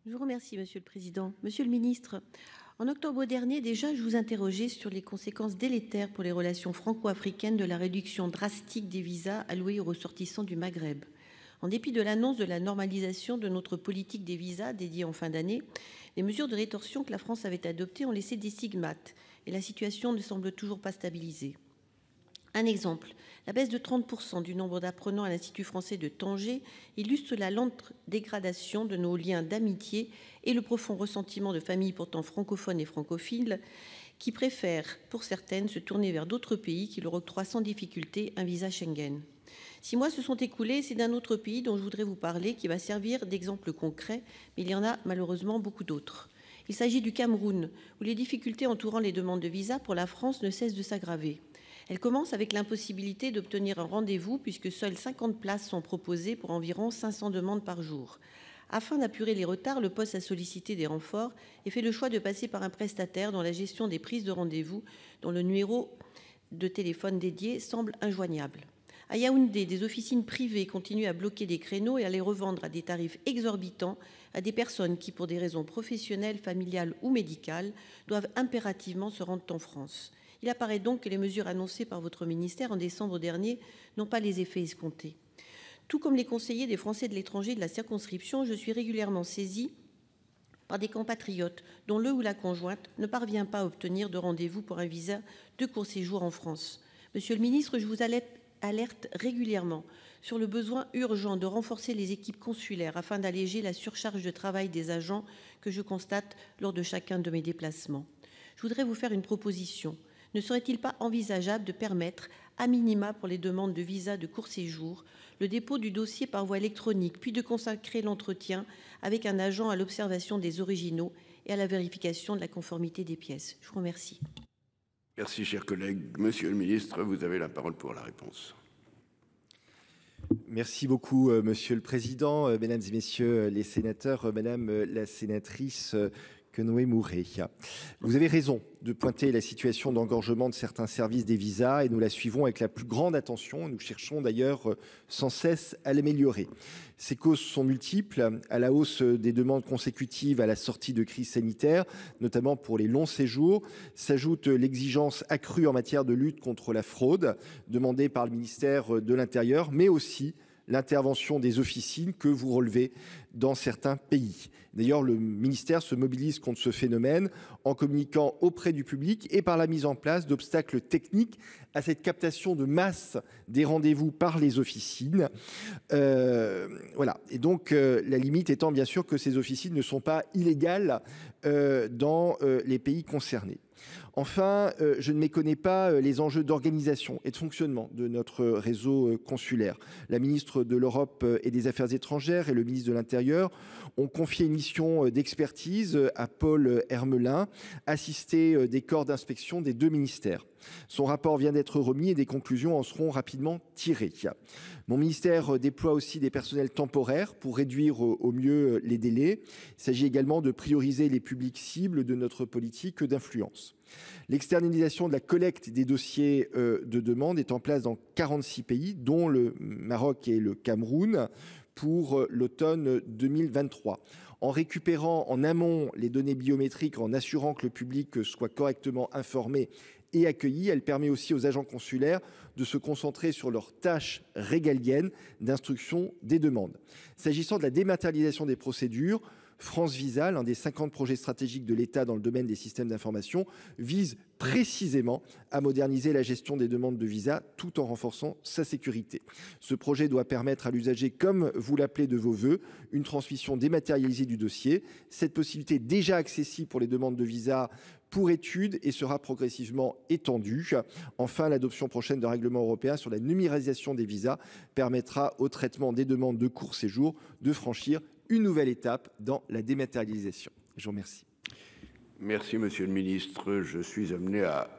Je vous remercie, Monsieur le Président. Monsieur le Ministre, en octobre dernier, déjà, je vous interrogeais sur les conséquences délétères pour les relations franco-africaines de la réduction drastique des visas alloués aux ressortissants du Maghreb. En dépit de l'annonce de la normalisation de notre politique des visas dédiée en fin d'année, les mesures de rétorsion que la France avait adoptées ont laissé des stigmates et la situation ne semble toujours pas stabilisée. Un exemple, la baisse de 30% du nombre d'apprenants à l'Institut français de Tanger illustre la lente dégradation de nos liens d'amitié et le profond ressentiment de familles pourtant francophones et francophiles qui préfèrent, pour certaines, se tourner vers d'autres pays qui leur octroient sans difficulté un visa Schengen. 6 mois se sont écoulés, c'est d'un autre pays dont je voudrais vous parler qui va servir d'exemple concret, mais il y en a malheureusement beaucoup d'autres. Il s'agit du Cameroun, où les difficultés entourant les demandes de visa pour la France ne cessent de s'aggraver. Elle commence avec l'impossibilité d'obtenir un rendez-vous puisque seules 50 places sont proposées pour environ 500 demandes par jour. Afin d'apurer les retards, le poste a sollicité des renforts et fait le choix de passer par un prestataire dont la gestion des prises de rendez-vous, dont le numéro de téléphone dédié semble injoignable. À Yaoundé, des officines privées continuent à bloquer des créneaux et à les revendre à des tarifs exorbitants à des personnes qui, pour des raisons professionnelles, familiales ou médicales, doivent impérativement se rendre en France. Il apparaît donc que les mesures annoncées par votre ministère en décembre dernier n'ont pas les effets escomptés. Tout comme les conseillers des Français de l'étranger de la circonscription, je suis régulièrement saisie par des compatriotes dont le ou la conjointe ne parvient pas à obtenir de rendez-vous pour un visa de court séjour en France. Monsieur le ministre, je vous alerte régulièrement sur le besoin urgent de renforcer les équipes consulaires afin d'alléger la surcharge de travail des agents que je constate lors de chacun de mes déplacements. Je voudrais vous faire une proposition. Ne serait-il pas envisageable de permettre, à minima pour les demandes de visa de court séjour, le dépôt du dossier par voie électronique, puis de consacrer l'entretien avec un agent à l'observation des originaux et à la vérification de la conformité des pièces? Je vous remercie. Merci, cher collègue. Monsieur le ministre, vous avez la parole pour la réponse. Merci beaucoup, Monsieur le Président, Mesdames et Messieurs les sénateurs, Madame la sénatrice Quenoé Mouret. Vous avez raison de pointer la situation d'engorgement de certains services des visas et nous la suivons avec la plus grande attention. Nous cherchons d'ailleurs sans cesse à l'améliorer. Ces causes sont multiples, à la hausse des demandes consécutives à la sortie de crise sanitaire, notamment pour les longs séjours, s'ajoute l'exigence accrue en matière de lutte contre la fraude demandée par le ministère de l'Intérieur, mais aussi l'intervention des officines que vous relevez dans certains pays. D'ailleurs, le ministère se mobilise contre ce phénomène en communiquant auprès du public et par la mise en place d'obstacles techniques à cette captation de masse des rendez-vous par les officines. Voilà. Et donc, la limite étant bien sûr que ces officines ne sont pas illégales dans les pays concernés. Enfin, je ne méconnais pas les enjeux d'organisation et de fonctionnement de notre réseau consulaire. La ministre de l'Europe et des Affaires étrangères et le ministre de l'Intérieur ont confié une mission d'expertise à Paul Hermelin, assisté des corps d'inspection des deux ministères. Son rapport vient d'être remis et des conclusions en seront rapidement tirées. Mon ministère déploie aussi des personnels temporaires pour réduire au mieux les délais. Il s'agit également de prioriser les publics cibles de notre politique d'influence. L'externalisation de la collecte des dossiers de demande est en place dans 46 pays, dont le Maroc et le Cameroun, pour l'automne 2023. En récupérant en amont les données biométriques, en assurant que le public soit correctement informé et accueilli, elle permet aussi aux agents consulaires de se concentrer sur leurs tâches régaliennes d'instruction des demandes. S'agissant de la dématérialisation des procédures, France Visa, l'un des 50 projets stratégiques de l'État dans le domaine des systèmes d'information, vise précisément à moderniser la gestion des demandes de visa tout en renforçant sa sécurité. Ce projet doit permettre à l'usager, comme vous l'appelez de vos voeux, une transmission dématérialisée du dossier. Cette possibilité est déjà accessible pour les demandes de visa pour études et sera progressivement étendue. Enfin, l'adoption prochaine d'un règlement européen sur la numérisation des visas permettra au traitement des demandes de court séjour de franchir une nouvelle étape dans la dématérialisation. Je vous remercie. Merci, monsieur le ministre. Je suis amené à